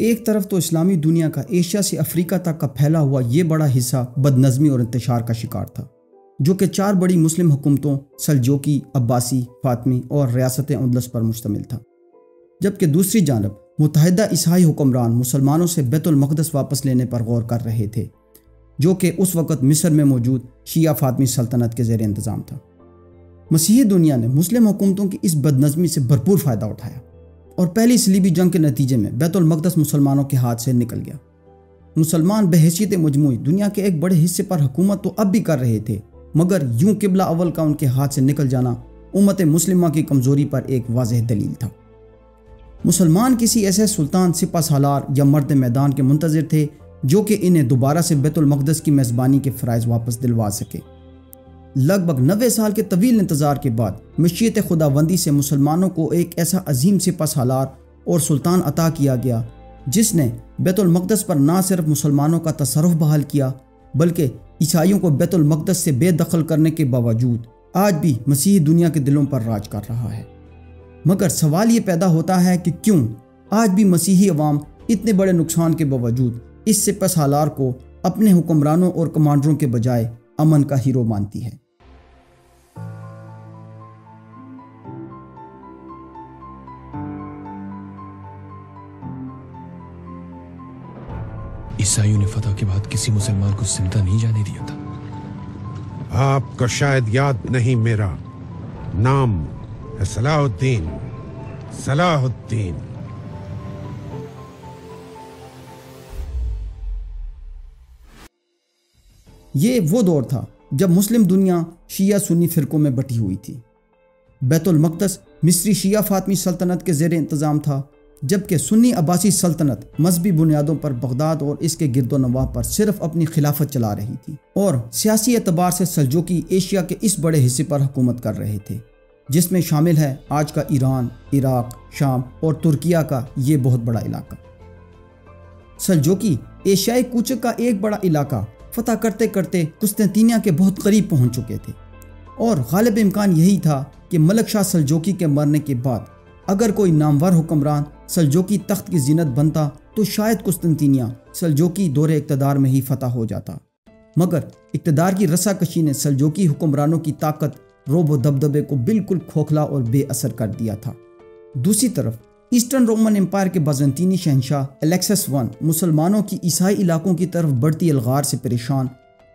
ایک طرف تو اسلامی دنیا کا ایشیا سے افریقہ تک کا پھیلا ہوا یہ بڑا حصہ بدنظمی اور انتشار کا شکار تھا، جو کہ 4 بڑی مسلم حکومتوں سلجوقی، عباسی، فاطمی اور ریاست اندلس پر مشتمل تھا، جبکہ دوسری جانب متحدہ عیسائی حکمران مسلمانوں سے بیت المقدس واپس لینے پر غور کر رہے تھے، جو کہ اس وقت مصر میں موجود شیعہ فاطمی سلطنت کے زیر انتظام تھا۔ مسیحی دنیا نے مسلم حکومتوں کی اس بدنظمی سے بھرپور فائدہ اٹھایا اور پہلی صلیبی جنگ کے نتیجے میں بیت المقدس مسلمانوں کے ہاتھ سے نکل گیا۔ مسلمان بحیثیت مجموعی دنیا کے ایک بڑے حصے پر حکومت تو اب بھی کر رہے تھے، مگر یوں قبلہ اول کا ان کے ہاتھ سے نکل جانا امت مسلمہ کی کمزوری پر ایک واضح دلیل تھا۔ مسلمان کسی ایسے سلطان، سپہ سالار یا مرد میدان کے منتظر تھے جو کہ انہیں دوبارہ سے بیت المقدس کی میزبانی کے فرائض واپس دلوا سکے۔ لگ بھگ 90 سال کے طویل انتظار کے بعد مشیت خداوندی سے مسلمانوں کو ایک ایسا عظیم سپہ سالار اور سلطان عطا کیا گیا جس نے بیت المقدس پر نہ صرف مسلمانوں کا تصرف بحال کیا بلکہ عیسائیوں کو بیت المقدس سے بے دخل کرنے کے باوجود آج بھی مسیحی دنیا کے دلوں پر راج کر رہا ہے۔ مگر سوال یہ پیدا ہوتا ہے کہ کیوں آج بھی مسیحی عوام اتنے بڑے نقصان کے باوجود اس سپہ سالار کو اپنے حکمرانوں اور کمانڈروں کے بجائے امن کا ہیرو مانتی ہے۔ عیسائیوں نے فتح کے بعد کسی مسلمان کو زندہ نہیں جانے دیا تھا۔ آپ کو شاید یاد نہیں، میرا نام ہے صلاح الدین۔ صلاح الدین یہ وہ دور تھا جب مسلم دنیا شیعہ سنی فرقوں میں بٹی ہوئی تھی۔ بیت المقدس مصری شیعہ فاطمی سلطنت کے زیر انتظام تھا، جبکہ سنی عباسی سلطنت مذہبی بنیادوں پر بغداد اور اس کے گرد و نواح پر صرف اپنی خلافت چلا رہی تھی اور سیاسی اعتبار سے سلجوقی ایشیا کے اس بڑے حصے پر حکومت کر رہے تھے، جس میں شامل ہے آج کا ایران، عراق، شام اور ترکیہ کا یہ بہت بڑا علاقہ۔ سلجوقی ایشیائی کوچک کا ایک بڑا علاقہ فتح کرتے کرتے قسطنطینیہ کے بہت قریب پہنچ چکے تھے، اور غالب امکان یہی تھا کہ ملک شاہ سلجوقی کے مرنے کے بعد اگر کوئی نامور حکمران سلجوقی تخت کی زینت بنتا تو شاید قسطنطینیہ سلجوقی دور اقتدار میں ہی فتح ہو جاتا، مگر اقتدار کی رسا کشی نے سلجوقی حکمرانوں کی طاقت، روب و دبدبے کو بالکل کھوکھلا اور بے اثر کر دیا تھا۔ دوسری طرف ایسٹرن رومن امپائر کے بازنطینی شہنشاہ الیکسس I مسلمانوں کی عیسائی علاقوں کی طرف بڑھتی الغار سے پریشان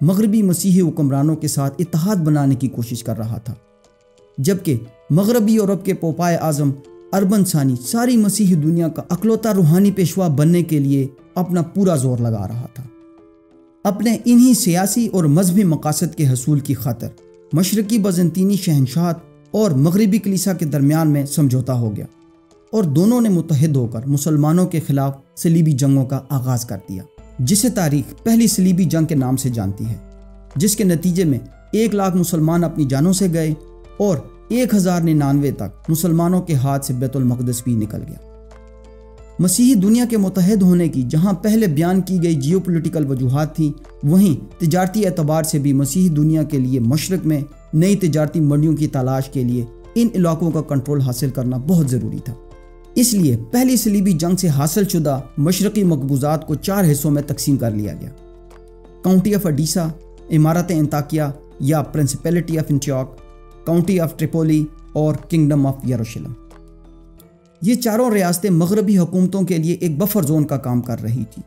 مغربی مسیحی حکمرانوں کے ساتھ اتحاد بنانے کی کوشش کر رہا تھا، جبکہ مغربی یورپ کے پوپائے اعظم اربن ثانی ساری مسیحی دنیا کا اکلوتا روحانی پیشوا بننے کے لیے اپنا پورا زور لگا رہا تھا۔ اپنے انہی سیاسی اور مذہبی مقاصد کے حصول کی خاطر مشرقی بازنطینی شہنشاہت اور مغربی کلیسا کے درمیان میں سمجھوتا ہو گیا، اور دونوں نے متحد ہو کر مسلمانوں کے خلاف صلیبی جنگوں کا آغاز کر دیا، جسے تاریخ پہلی صلیبی جنگ کے نام سے جانتی ہے، جس کے نتیجے میں 1,00,000 مسلمان اپنی جانوں سے گئے اور 1099 تک مسلمانوں کے ہاتھ سے بیت المقدس بھی نکل گیا۔ مسیحی دنیا کے متحد ہونے کی جہاں پہلے بیان کی گئی جیو پولیٹیکل وجوہات تھیں، وہیں تجارتی اعتبار سے بھی مسیحی دنیا کے لیے مشرق میں نئی تجارتی منڈیوں کی تلاش کے لیے ان علاقوں کا کنٹرول حاصل کرنا بہت ضروری تھا۔ اس لیے پہلی صلیبی جنگ سے حاصل شدہ مشرقی مقبوضات کو 4 حصوں میں تقسیم کر لیا گیا: کاؤنٹی آف اڈیسا، امارت انطاکیہ یا Principality of Antioch, County of Tripoli اور کنگڈم آف یروشلم۔ یہ چاروں ریاستیں مغربی حکومتوں کے لیے ایک بفر زون کا کام کر رہی تھی،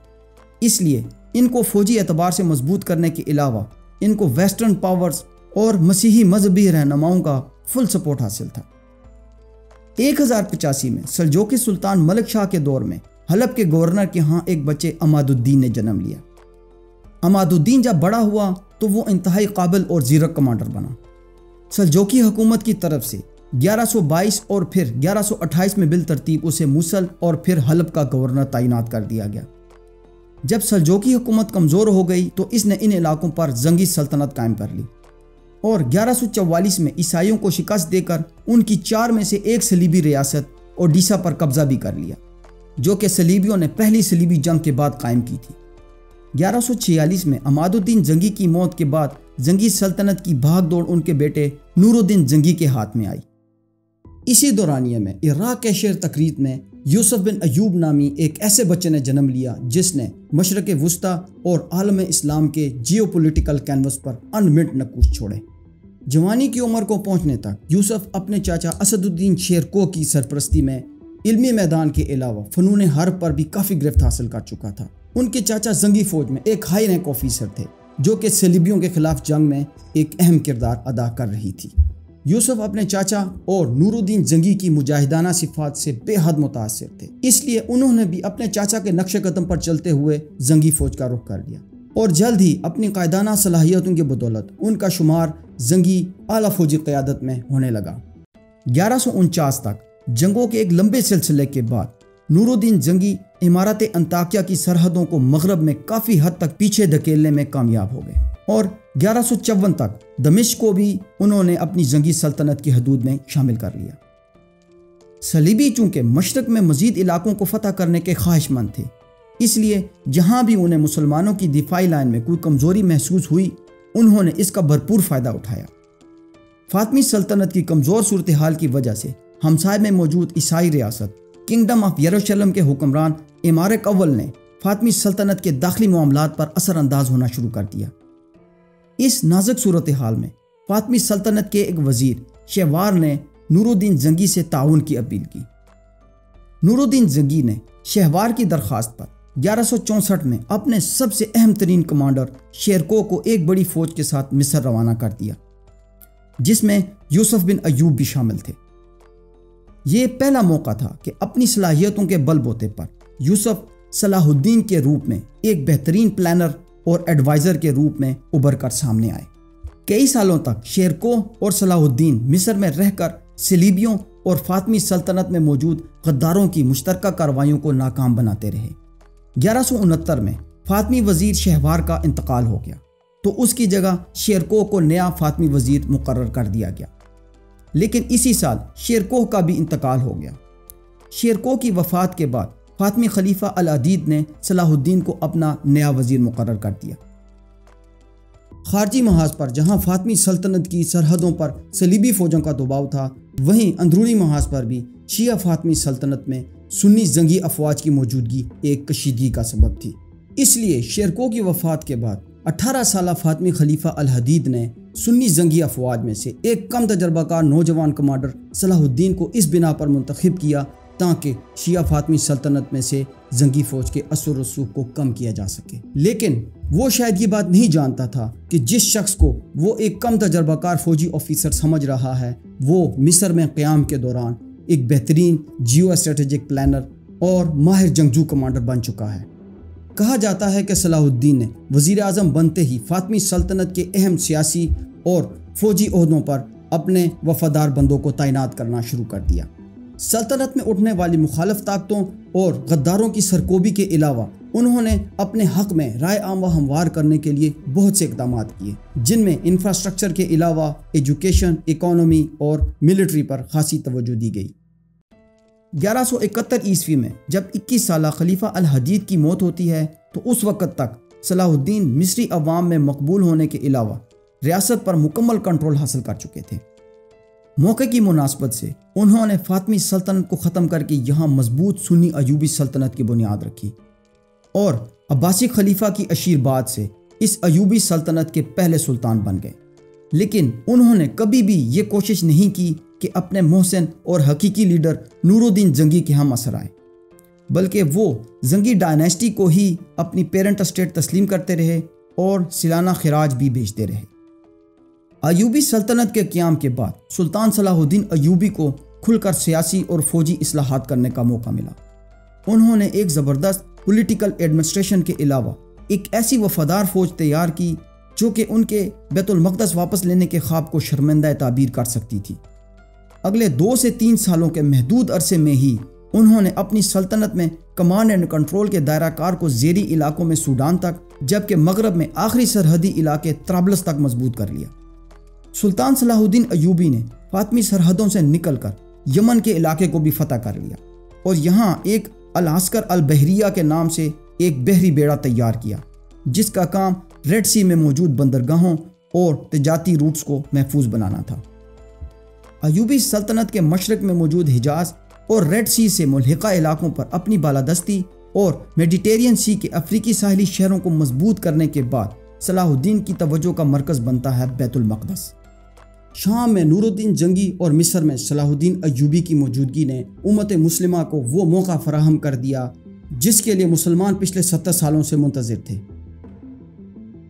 اس لیے ان کو فوجی اعتبار سے مضبوط کرنے کے علاوہ ان کو ویسٹرن پاورز اور مسیحی مذہبی رہنماؤں کا فل سپورٹ حاصل تھا۔ 1085 میں سلجوقی سلطان ملک شاہ کے دور میں حلب کے گورنر کے ہاں ایک بچے عماد الدین نے جنم لیا۔ عماد الدین جب بڑا ہوا تو وہ انتہائی قابل اور زیرک کمانڈر بنا۔ سلجوقی حکومت کی طرف سے 1122 اور پھر 1128 میں بالترتیب اسے موصل اور پھر حلب کا گورنر تعینات کر دیا گیا۔ جب سلجوقی حکومت کمزور ہو گئی تو اس نے ان علاقوں پر زنگی سلطنت قائم کر لی اور 1144 میں عیسائیوں کو شکست دے کر ان کی 4 میں سے ایک صلیبی ریاست اوڈیشہ پر قبضہ بھی کر لیا، جو کہ صلیبیوں نے پہلی صلیبی جنگ کے بعد قائم کی تھی۔ 1146 میں عماد الدین زنگی کی موت کے بعد زنگی سلطنت کی بھاگ دوڑ ان کے بیٹے نور الدین زنگی کے ہاتھ میں آئی۔ اسی دورانیے میں عراق کے شہر تکریت میں یوسف بن ایوب نامی ایک ایسے بچے نے جنم لیا جس نے مشرق وسطی اور عالم اسلام کے جیو پولیٹیکل کینوس پر انمٹ نقوش چھوڑے۔ جوانی کی عمر کو پہنچنے تک یوسف اپنے چاچا اسد الدین شیرکوہ کی سرپرستی میں علمی میدان کے علاوہ فنون حرب پر بھی کافی گرفت حاصل کر چکا تھا۔ ان کے چاچا زنگی فوج میں ایک ہائی رینک آفیسر تھے جو کہ صلیبیوں کے خلاف جنگ میں ایک اہم کردار ادا کر رہی تھی۔ یوسف اپنے چاچا اور نور الدین زنگی کی مجاہدانہ صفات سے بے حد متاثر تھے، اس لیے انہوں نے بھی اپنے چاچا کے نقش قدم پر چلتے ہوئے زنگی فوج کا رخ کر لیا اور جلد ہی اپنی قائدانہ صلاحیتوں کی بدولت ان کا شمار زنگی اعلیٰ فوجی قیادت میں ہونے لگا۔ 1149 تک جنگوں کے ایک لمبے سلسلے کے بعد نور الدین زنگی امارت انطاکیہ کی سرحدوں کو مغرب میں کافی حد تک پیچھے دھکیلنے میں کامیاب ہو گئے اور 1154 تک دمشق کو بھی انہوں نے اپنی زنگی سلطنت کی حدود میں شامل کر لیا۔ صلیبی چونکہ مشرق میں مزید علاقوں کو فتح کرنے کے خواہش مند تھے، اس لیے جہاں بھی انہیں مسلمانوں کی دفاعی لائن میں کوئی کمزوری محسوس ہوئی انہوں نے اس کا بھرپور فائدہ اٹھایا۔ فاطمی سلطنت کی کمزور صورتحال کی وجہ سے ہمسائے میں موجود عیسائی ریاست کنگڈم آف یروشلم کے حکمران امارک اول نے فاطمی سلطنت کے داخلی معاملات پر اثر انداز ہونا شروع کر دیا۔ اس نازک صورتحال میں فاطمی سلطنت کے ایک وزیر شہوار نے نور الدین زنگی سے تعاون کی اپیل کی۔ نور الدین زنگی نے شہوار کی درخواست پر 1164 میں اپنے سب سے اہم ترین کمانڈر شیرکوہ کو ایک بڑی فوج کے ساتھ مصر روانہ کر دیا، جس میں یوسف بن ایوب بھی شامل تھے۔ یہ پہلا موقع تھا کہ اپنی صلاحیتوں کے بل بوتے پر یوسف صلاح الدین کے روپ میں ایک بہترین پلانر اور ایڈوائزر کے روپ میں ابھر کر سامنے آئے۔ کئی سالوں تک شیرکوہ اور صلاح الدین مصر میں رہ کر صلیبیوں اور فاطمی سلطنت میں موجود غداروں کی مشترکہ کارروائیوں کو ناکام بناتے رہے۔ 1169 میں فاطمی وزیر شہوار کا انتقال ہو گیا تو اس کی جگہ شیرکوہ کو نیا فاطمی وزیر مقرر کر دیا گیا، لیکن اسی سال شیرکوہ کا بھی انتقال ہو گیا۔ شیرکوہ کی وفات کے بعد فاطمی خلیفہ العدید نے صلاح الدین کو اپنا نیا وزیر مقرر کر دیا۔ خارجی محاذ پر جہاں فاطمی سلطنت کی سرحدوں پر صلیبی فوجوں کا دباؤ تھا، وہیں اندرونی محاذ پر بھی شیعہ فاطمی سلطنت میں سنی زنگی افواج کی موجودگی ایک کشیدگی کا سبب تھی۔ اس لیے شیرکوہ کی وفات کے بعد 18 سالہ فاطمی خلیفہ الحدید نے سنی زنگی افواج میں سے ایک کم تجربہ کار نوجوان کمانڈر صلاح الدین کو اس بنا پر منتخب کیا تاکہ شیعہ فاطمی سلطنت میں سے زنگی فوج کے اثر و رسوخ کو کم کیا جا سکے۔ لیکن وہ شاید یہ بات نہیں جانتا تھا کہ جس شخص کو وہ ایک کم تجربہ کار فوجی آفیسر سمجھ رہا ہے وہ مصر میں قیام کے دوران ایک بہترین جیو اسٹریٹجک پلانر اور ماہر جنگجو کمانڈر بن چکا ہے۔ کہا جاتا ہے کہ صلاح الدین نے وزیر اعظم بنتے ہی فاطمی سلطنت کے اہم سیاسی اور فوجی عہدوں پر اپنے وفادار بندوں کو تعینات کرنا شروع کر دیا۔ سلطنت میں اٹھنے والی مخالف طاقتوں اور غداروں کی سرکوبی کے علاوہ انہوں نے اپنے حق میں رائے عامہ ہموار کرنے کے لیے بہت سے اقدامات کیے، جن میں انفراسٹرکچر کے علاوہ ایجوکیشن، اکانومی اور ملٹری پر خاصی توجہ دی گئی۔ 1171 عیسوی میں جب 21 سالہ خلیفہ الحدید کی موت ہوتی ہے تو اس وقت تک صلاح الدین مصری عوام میں مقبول ہونے کے علاوہ ریاست پر مکمل کنٹرول حاصل کر چکے تھے۔ موقع کی مناسبت سے انہوں نے فاطمی سلطنت کو ختم کر کے یہاں مضبوط سنی ایوبی سلطنت کی بنیاد رکھی اور عباسی خلیفہ کی آشیرواد سے اس ایوبی سلطنت کے پہلے سلطان بن گئے۔ لیکن انہوں نے کبھی بھی یہ کوشش نہیں کی کہ اپنے محسن اور حقیقی لیڈر نور الدین زنگی کے ہم اثر آئے، بلکہ وہ زنگی ڈائنیسٹی کو ہی اپنی پیرنٹ اسٹیٹ تسلیم کرتے رہے اور سالانہ خراج بھی بھیجتے رہے۔ ایوبی سلطنت کے قیام کے بعد سلطان صلاح الدین ایوبی کو کھل کر سیاسی اور فوجی اصلاحات کرنے کا موقع ملا۔ انہوں نے ایک زبردست پولیٹیکل ایڈمنسٹریشن کے علاوہ ایک ایسی وفادار فوج تیار کی جو کہ ان کے بیت المقدس واپس لینے کے خواب کو شرمندہ تعبیر کر سکتی تھی۔ اگلے 2 سے 3 سالوں کے محدود عرصے میں ہی انہوں نے اپنی سلطنت میں کمانڈ اینڈ کنٹرول کے دائرہ کار کو زیری علاقوں میں سوڈان تک، جبکہ مغرب میں آخری سرحدی علاقے طرابلس تک مضبوط کر لیا۔ سلطان صلاح الدین ایوبی نے فاطمی سرحدوں سے نکل کر یمن کے علاقے کو بھی فتح کر لیا اور یہاں ایک العسکر البحریہ کے نام سے ایک بحری بیڑا تیار کیا، جس کا کام ریڈ سی میں موجود بندرگاہوں اور تجارتی روٹس کو محفوظ بنانا تھا۔ ایوبی سلطنت کے مشرق میں موجود حجاز اور ریڈ سی سے ملحقہ علاقوں پر اپنی بالادستی اور میڈیٹرین سی کے افریقی ساحلی شہروں کو مضبوط کرنے کے بعد صلاح الدین کی توجہ کا مرکز بنتا ہے بیت المقدس۔ شام میں نور الدین جنگی اور مصر میں صلاح الدین ایوبی کی موجودگی نے امت مسلمہ کو وہ موقع فراہم کر دیا جس کے لیے مسلمان پچھلے 70 سالوں سے منتظر تھے۔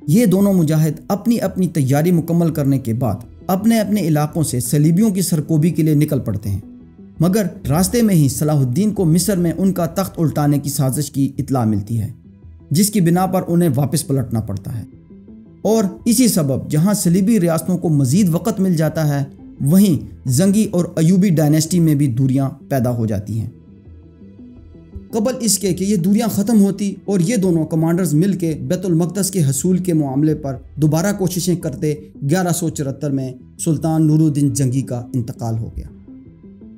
یہ دونوں مجاہد اپنی اپنی تیاری مکمل کرنے کے بعد اپنے اپنے علاقوں سے صلیبیوں کی سرکوبی کے لیے نکل پڑتے ہیں، مگر راستے میں ہی صلاح الدین کو مصر میں ان کا تخت الٹانے کی سازش کی اطلاع ملتی ہے، جس کی بنا پر انہیں واپس پلٹنا پڑتا ہے۔ اور اسی سبب جہاں صلیبی ریاستوں کو مزید وقت مل جاتا ہے، وہیں زنگی اور ایوبی ڈائنیسٹی میں بھی دوریاں پیدا ہو جاتی ہیں۔ قبل اس کے کہ یہ دوریاں ختم ہوتی اور یہ دونوں کمانڈرز مل کے بیت المقدس کے حصول کے معاملے پر دوبارہ کوششیں کرتے، 1174 میں سلطان نور الدین جنگی کا انتقال ہو گیا۔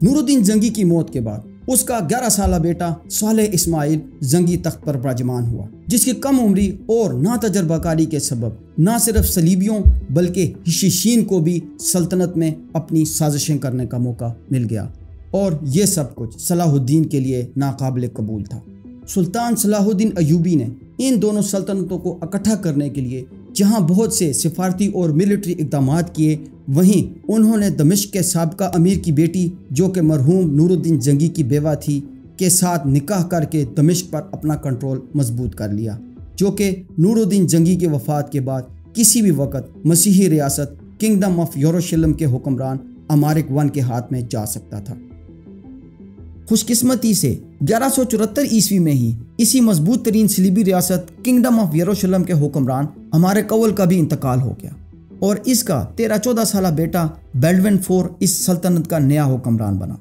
نور الدین جنگی کی موت کے بعد اس کا 11 سالہ بیٹا صالح اسماعیل زنگی تخت پر براجمان ہوا، جس کی کم عمری اور ناتجربہ کاری کے سبب نہ صرف صلیبیوں بلکہ حشیشین کو بھی سلطنت میں اپنی سازشیں کرنے کا موقع مل گیا، اور یہ سب کچھ صلاح الدین کے لیے ناقابل قبول تھا۔ سلطان صلاح الدین ایوبی نے ان دونوں سلطنتوں کو اکٹھا کرنے کے لیے جہاں بہت سے سفارتی اور ملٹری اقدامات کیے، وہیں انہوں نے دمشق کے سابقہ امیر کی بیٹی جو کہ مرحوم نور الدین جنگی کی بیوہ تھی کے ساتھ نکاح کر کے دمشق پر اپنا کنٹرول مضبوط کر لیا، جو کہ نور الدین جنگی کے وفات کے بعد کسی بھی وقت مسیحی ریاست کنگڈم آف یروشلم کے حکمران امارک ون کے ہاتھ میں جا سکتا تھا۔ خوش قسمتی سے 1174 عیسوی میں ہی اسی مضبوط ترین صلیبی ریاست کنگڈم آف یروشلم کے حکمران امارک اول کا بھی انتقال ہو گیا، اور اس کا 13-14 سالہ بیٹا بیلڈون IV اس سلطنت کا نیا حکمران بنا،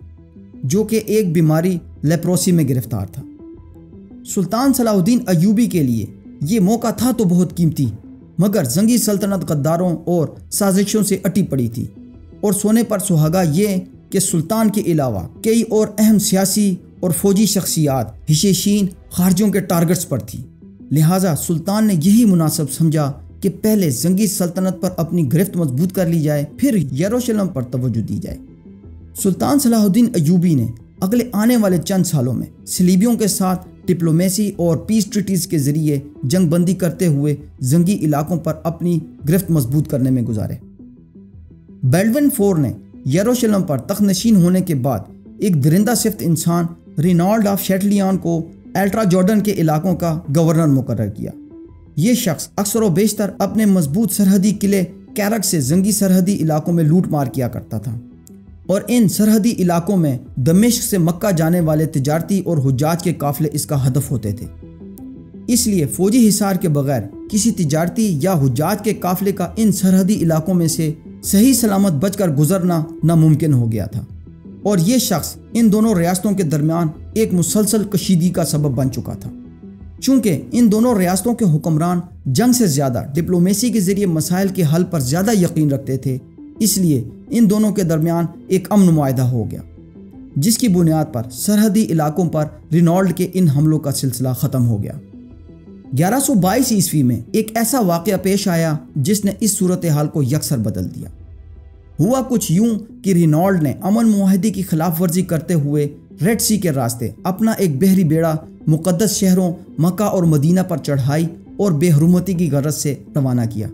جو کہ ایک بیماری لیپروسی میں گرفتار تھا۔ سلطان صلاح الدین ایوبی کے لیے یہ موقع تھا تو بہت قیمتی، مگر زنگی سلطنت غداروں اور سازشوں سے اٹی پڑی تھی، اور سونے پر سہاگا یہ کہ سلطان کے علاوہ کئی اور اہم سیاسی اور فوجی شخصیات حشیشین خارجیوں کے ٹارگٹس پر تھی، لہٰذا سلطان نے یہی مناسب سمجھا کہ پہلے زنگی سلطنت پر اپنی گرفت مضبوط کر لی جائے، پھر یروشلم پر توجہ دی جائے۔ سلطان صلاح الدین ایوبی نے اگلے آنے والے چند سالوں میں صلیبیوں کے ساتھ ڈپلومیسی اور پیس ٹریٹیز کے ذریعے جنگ بندی کرتے ہوئے زنگی علاقوں پر اپنی گرفت مضبوط کرنے میں گزارے۔ بیلڈون IV نے یروشلم پر تخت نشین ہونے کے بعد ایک درندہ صفت انسان رینالڈ آف شیٹلیان کو الٹرا جارڈن کے علاقوں کا گورنر مقرر کیا۔ یہ شخص اکثر و بیشتر اپنے مضبوط سرحدی قلعے کیرک سے زنگی سرحدی علاقوں میں لوٹ مار کیا کرتا تھا، اور ان سرحدی علاقوں میں دمشق سے مکہ جانے والے تجارتی اور حجاج کے قافلے اس کا ہدف ہوتے تھے۔ اس لیے فوجی حصار کے بغیر کسی تجارتی یا حجاج کے قافلے کا ان سرحدی علاقوں میں سے صحیح سلامت بچ کر گزرنا ناممکن ہو گیا تھا، اور یہ شخص ان دونوں ریاستوں کے درمیان ایک مسلسل کشیدگی کا سبب بن چکا تھا۔ چونکہ ان دونوں ریاستوں کے حکمران جنگ سے زیادہ ڈپلومیسی کے ذریعے مسائل کے حل پر زیادہ یقین رکھتے تھے، اس لیے ان دونوں کے درمیان ایک امن معاہدہ ہو گیا، جس کی بنیاد پر سرحدی علاقوں پر رینالڈ کے ان حملوں کا سلسلہ ختم ہو گیا۔ 1122 عیسوی میں ایک ایسا واقعہ پیش آیا جس نے اس صورتحال کو یکسر بدل دیا۔ ہوا کچھ یوں کہ رینالڈ نے امن معاہدے کی خلاف ورزی کرتے ہوئے ریڈ سی کے راستے اپنا ایک بحری بیڑا مقدس شہروں مکہ اور مدینہ پر چڑھائی اور بے حرمتی کی غرض سے روانہ کیا،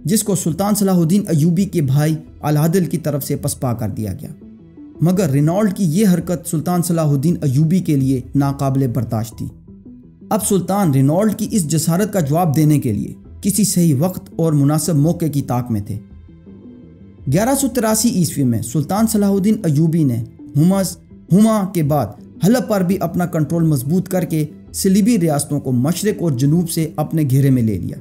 جس کو سلطان صلاح الدین ایوبی کے بھائی العادل کی طرف سے پسپا کر دیا گیا، مگر رینالڈ کی یہ حرکت سلطان صلاح الدین ایوبی کے لیے ناقابل برداشت تھی۔ اب سلطان رینالڈ کی اس جسارت کا جواب دینے کے لیے کسی صحیح وقت اور مناسب موقع کی طاق میں تھے۔ 1183 عیسوی میں سلطان صلاح الدین ایوبی نے ہما کے بعد حلب پر بھی اپنا کنٹرول مضبوط کر کے صلیبی ریاستوں کو مشرق اور جنوب سے اپنے گھیرے میں لے لیا۔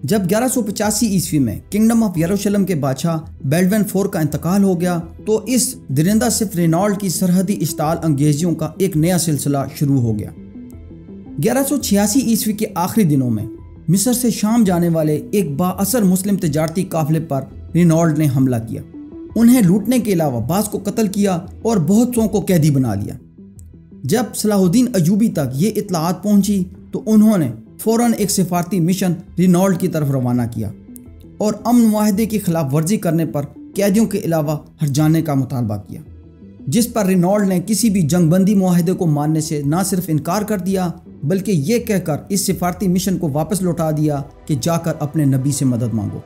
جب 1185 عیسوی میں کنگڈم آف یروشلم کے بادشاہ بیلڈون IV کا انتقال ہو گیا تو اس درندہ صفت رینالڈ کی سرحدی اشتعال انگیزیوں کا ایک نیا سلسلہ شروع ہو گیا۔ 1186 عیسوی کے آخری دنوں میں مصر سے شام جانے والے ایک با اثر مسلم تجارتی قافلے پر رینالڈ نے حملہ کیا، انہیں لوٹنے کے علاوہ بعض کو قتل کیا اور بہت سو کو قیدی بنا لیا۔ جب صلاح الدین ایوبی تک یہ اطلاعات پہنچی تو انہوں نے فوراً ایک سفارتی مشن رینالڈ کی طرف روانہ کیا اور امن معاہدے کی خلاف ورزی کرنے پر قیدیوں کے علاوہ ہرجانے کا مطالبہ کیا، جس پر رینالڈ نے کسی بھی جنگ بندی معاہدے کو ماننے سے نہ صرف انکار کر دیا بلکہ یہ کہہ کر اس سفارتی مشن کو واپس لوٹا دیا کہ جا کر اپنے نبی سے مدد مانگو۔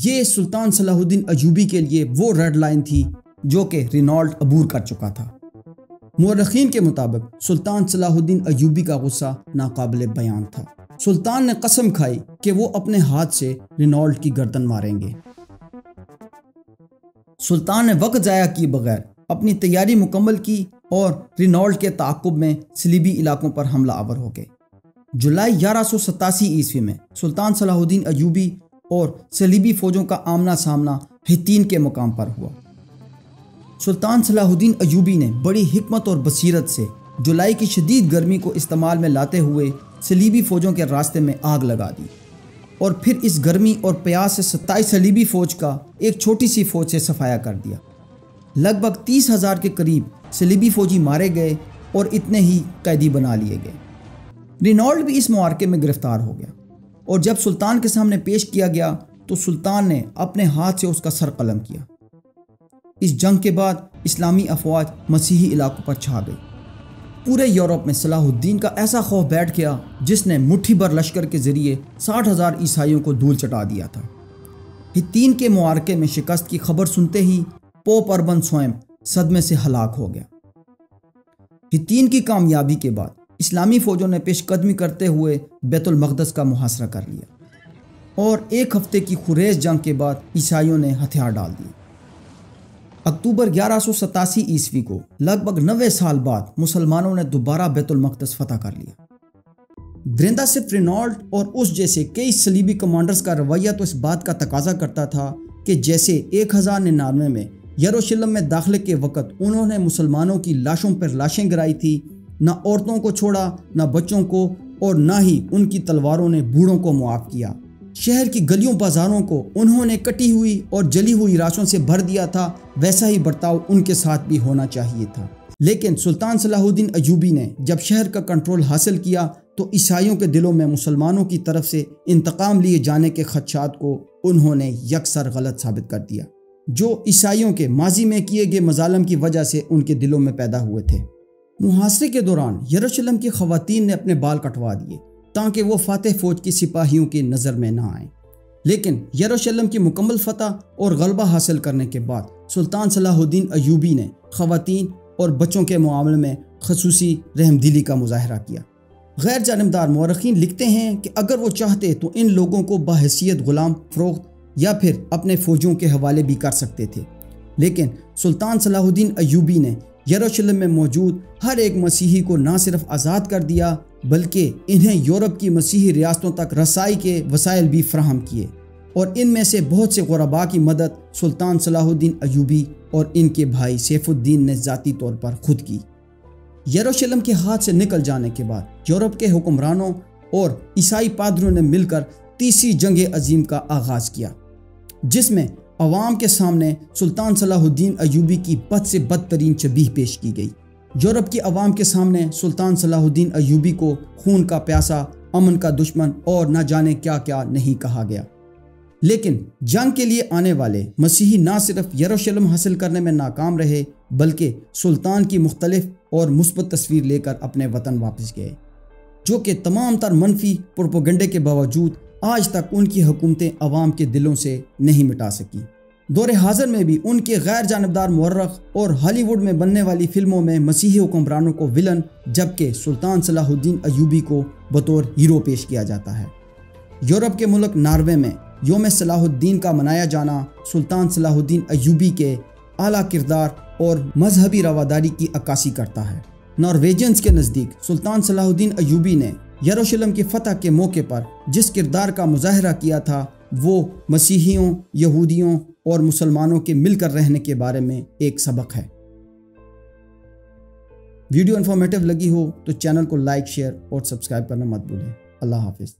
یہ سلطان صلاح الدین ایوبی کے لیے وہ ریڈ لائن تھی جو کہ رینالڈ عبور کر چکا تھا۔ مورخین کے مطابق سلطان صلاح الدین ایوبی کا غصہ ناقابل بیان تھا۔ سلطان نے قسم کھائی کہ وہ اپنے ہاتھ سے رینالڈ کی گردن ماریں گے۔ سلطان نے وقت ضائع کیے بغیر اپنی تیاری مکمل کی اور رینالڈ کے تعاقب میں صلیبی علاقوں پر حملہ آور ہو گئے۔ جولائی 1187 عیسوی میں سلطان صلاح الدین ایوبی اور صلیبی فوجوں کا آمنا سامنا حطین کے مقام پر ہوا۔ سلطان صلاح الدین ایوبی نے بڑی حکمت اور بصیرت سے جولائی کی شدید گرمی کو استعمال میں لاتے ہوئے صلیبی فوجوں کے راستے میں آگ لگا دی اور پھر اس گرمی اور پیاس سے 27 صلیبی فوج کا ایک چھوٹی سی فوج سے صفایا کر دیا۔ لگ بھگ 30,000 کے قریب صلیبی فوجی مارے گئے اور اتنے ہی قیدی بنا لیے گئے۔ رینالڈ بھی اس معرکے میں گرفتار ہو گیا اور جب سلطان کے سامنے پیش کیا گیا تو سلطان نے اپنے ہاتھ سے اس کا سر قلم کیا۔ اس جنگ کے بعد اسلامی افواج مسیحی علاقوں پر چھا گئی۔ پورے یورپ میں صلاح الدین کا ایسا خوف بیٹھ گیا جس نے مٹھی بھر لشکر کے ذریعے 60,000 عیسائیوں کو دھول چٹا دیا تھا۔ حطین کے معرکے میں شکست کی خبر سنتے ہی پوپ اربن سوئم صدمے سے ہلاک ہو گیا۔ حطین کی کامیابی کے بعد اسلامی فوجوں نے پیش قدمی کرتے ہوئے بیت المقدس کا محاصرہ کر لیا اور ایک ہفتے کی خریش جنگ کے بعد عیسائیوں نے ہتھیار ڈال دیے۔ اکتوبر 1187 عیسوی کو لگ بھگ 90 سال بعد مسلمانوں نے دوبارہ بیت المقدس فتح کر لیا۔ درندہ صرف رینالڈ اور اس جیسے کئی صلیبی کمانڈرز کا رویہ تو اس بات کا تقاضا کرتا تھا کہ جیسے 1099 میں یروشلم میں داخلے کے وقت انہوں نے مسلمانوں کی لاشوں پر لاشیں گرائی تھی، نہ عورتوں کو چھوڑا، نہ بچوں کو، اور نہ ہی ان کی تلواروں نے بوڑھوں کو معاف کیا۔ شہر کی گلیوں بازاروں کو انہوں نے کٹی ہوئی اور جلی ہوئی راشوں سے بھر دیا تھا، ویسا ہی برتاؤ ان کے ساتھ بھی ہونا چاہیے تھا۔ لیکن سلطان صلاح الدین ایوبی نے جب شہر کا کنٹرول حاصل کیا تو عیسائیوں کے دلوں میں مسلمانوں کی طرف سے انتقام لیے جانے کے خدشات کو انہوں نے یکسر غلط ثابت کر دیا، جو عیسائیوں کے ماضی میں کیے گئے مظالم کی وجہ سے ان کے دلوں میں پیدا ہوئے تھے۔ محاصرے کے دوران یروشلم کی خواتین نے اپنے بال کٹوا دیے تاکہ وہ فاتح فوج کی سپاہیوں کی نظر میں نہ آئیں، لیکن یروشلم کی مکمل فتح اور غلبہ حاصل کرنے کے بعد سلطان صلاح الدین ایوبی نے خواتین اور بچوں کے معاملے میں خصوصی رحم دلی کا مظاہرہ کیا۔ غیر جانبدار مورخین لکھتے ہیں کہ اگر وہ چاہتے تو ان لوگوں کو بحیثیت غلام فروخت یا پھر اپنے فوجیوں کے حوالے بھی کر سکتے تھے، لیکن سلطان صلاح الدین ایوبی نے یروشلم میں موجود ہر ایک مسیحی کو نہ صرف آزاد کر دیا بلکہ انہیں یورپ کی مسیحی ریاستوں تک رسائی کے وسائل بھی فراہم کیے، اور ان میں سے بہت سے غرباء کی مدد سلطان صلاح الدین ایوبی اور ان کے بھائی سیف الدین نے ذاتی طور پر خود کی۔ یروشلم کے ہاتھ سے نکل جانے کے بعد یورپ کے حکمرانوں اور عیسائی پادریوں نے مل کر تیسری جنگ عظیم کا آغاز کیا، جس میں عوام کے سامنے سلطان صلاح الدین ایوبی کی بد سے بدترین شبیہ پیش کی گئی۔ یورپ کی عوام کے سامنے سلطان صلاح الدین ایوبی کو خون کا پیاسا، امن کا دشمن اور نہ جانے کیا کیا نہیں کہا گیا۔ لیکن جنگ کے لیے آنے والے مسیحی نہ صرف یروشلم حاصل کرنے میں ناکام رہے بلکہ سلطان کی مختلف اور مثبت تصویر لے کر اپنے وطن واپس گئے، جو کہ تمام تر منفی پروپیگنڈے کے باوجود آج تک ان کی حکومتیں عوام کے دلوں سے نہیں مٹا سکی۔ دور حاضر میں بھی ان کے غیر جانبدار مورخ اور ہالی ووڈ میں بننے والی فلموں میں مسیحی حکمرانوں کو ولن جبکہ سلطان صلاح الدین ایوبی کو بطور ہیرو پیش کیا جاتا ہے۔ یورپ کے ملک ناروے میں یوم صلاح الدین کا منایا جانا سلطان صلاح الدین ایوبی کے اعلیٰ کردار اور مذہبی رواداری کی عکاسی کرتا ہے۔ نارویجنز کے نزدیک سلطان صلاح الدین ایوبی نے یروشلم کی فتح کے موقع پر جس کردار کا مظاہرہ کیا تھا وہ مسیحیوں، یہودیوں اور مسلمانوں کے مل کر رہنے کے بارے میں ایک سبق ہے۔ ویڈیو انفارمیٹیو لگی ہو تو چینل کو لائک، شیئر اور سبسکرائب کرنا مت بھولیں۔ اللہ حافظ۔